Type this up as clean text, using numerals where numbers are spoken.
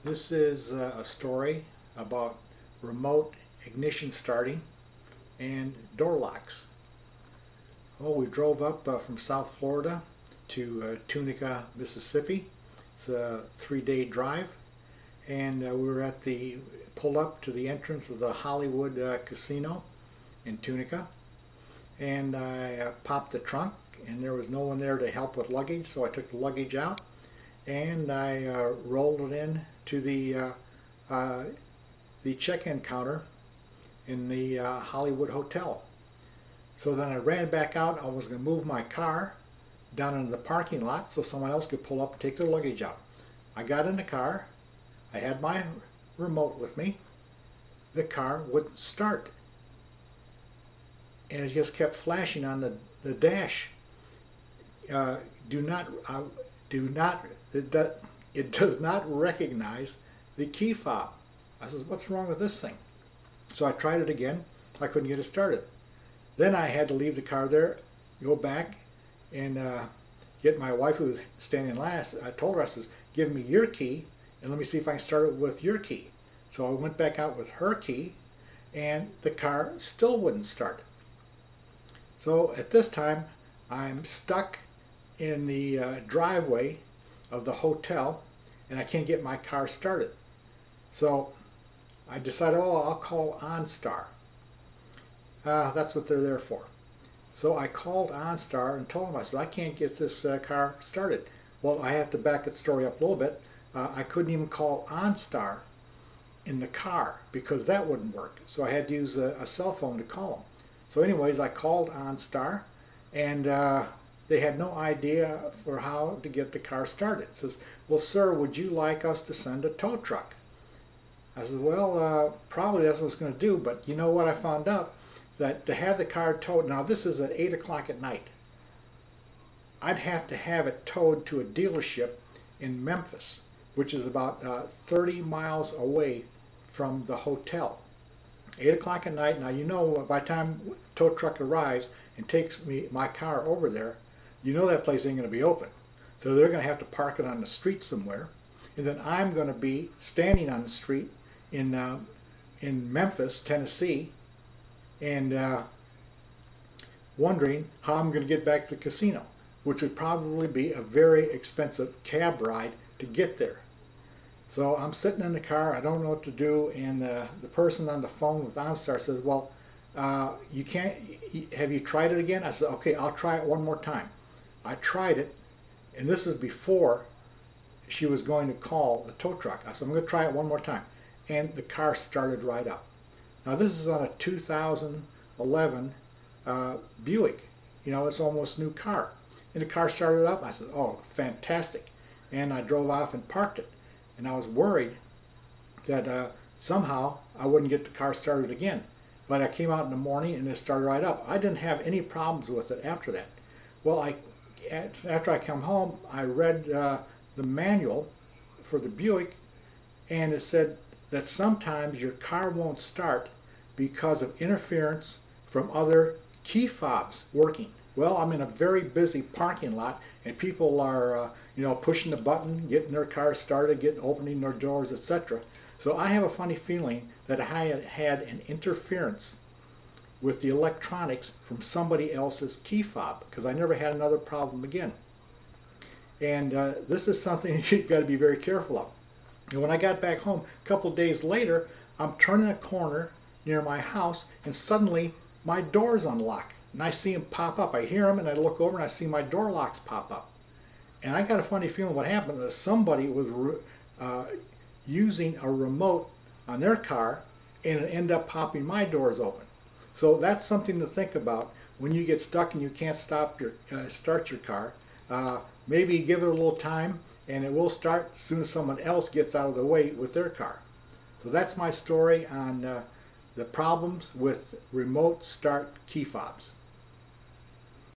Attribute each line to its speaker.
Speaker 1: This is a story about remote ignition starting and door locks. Well, we drove up from South Florida to Tunica, Mississippi. It's a 3-day drive, and we were pulled up to the entrance of the Hollywood Casino in Tunica, and I popped the trunk, and there was no one there to help with luggage, so I took the luggage out and I rolled it in to the check-in counter in the Hollywood Hotel. So then I ran back out. I was going to move my car down into the parking lot so someone else could pull up and take their luggage out. I got in the car. I had my remote with me. The car wouldn't start, and it just kept flashing on the dash. It does not recognize the key fob. I says, what's wrong with this thing? So I tried it again. I couldn't get it started. Then I had to leave the car there, go back, and get my wife, who was standing last. I told her, I says, give me your key and let me see if I can start it with your key. So I went back out with her key, and the car still wouldn't start. So at this time, I'm stuck in the driveway of the hotel, and I can't get my car started. So I decided, oh, I'll call OnStar. That's what they're there for. So I called OnStar and told them, I said, I can't get this car started. Well, I have to back the story up a little bit. I couldn't even call OnStar in the car because that wouldn't work. So I had to use a cell phone to call them. So anyways, I called OnStar, and they had no idea for how to get the car started. It says, well, sir, would you like us to send a tow truck? I said, well, probably that's what it's going to do, but you know what I found out? That to have the car towed, now this is at 8 o'clock at night, I'd have to have it towed to a dealership in Memphis, which is about 30 miles away from the hotel. 8 o'clock at night. Now, you know, by the time the tow truck arrives and takes my car over there, you know that place ain't going to be open. So they're going to have to park it on the street somewhere. And then I'm going to be standing on the street in Memphis, Tennessee, and wondering how I'm going to get back to the casino, which would probably be a very expensive cab ride to get there. So I'm sitting in the car, I don't know what to do, and the person on the phone with OnStar says, well, you can't, have you tried it again? I said, okay, I'll try it one more time. I tried it, and this is before she was going to call the tow truck. I said, I'm going to try it one more time. And the car started right up. Now this is on a 2011 Buick. You know, it's almost a new car. And the car started up. I said, oh, fantastic. And I drove off and parked it. And I was worried that somehow I wouldn't get the car started again. But I came out in the morning and it started right up. I didn't have any problems with it after that. Well, after I come home, I read the manual for the Buick, and it said that sometimes your car won't start because of interference from other key fobs working. Well, I'm in a very busy parking lot, and people are, you know, pushing the button, getting their cars started, opening their doors, etc. So I have a funny feeling that I had an interference with the electronics from somebody else's key fob, because I never had another problem again. And this is something you've got to be very careful of. And when I got back home a couple of days later, I'm turning a corner near my house, and suddenly my doors unlock. And I see them pop up. I hear them, and I look over, and I see my door locks pop up. And I got a funny feeling what happened is somebody was using a remote on their car, and it ended up popping my doors open. So that's something to think about when you get stuck and you can't start your car. Maybe give it a little time, and it will start as soon as someone else gets out of the way with their car. So that's my story on the problems with remote start key fobs.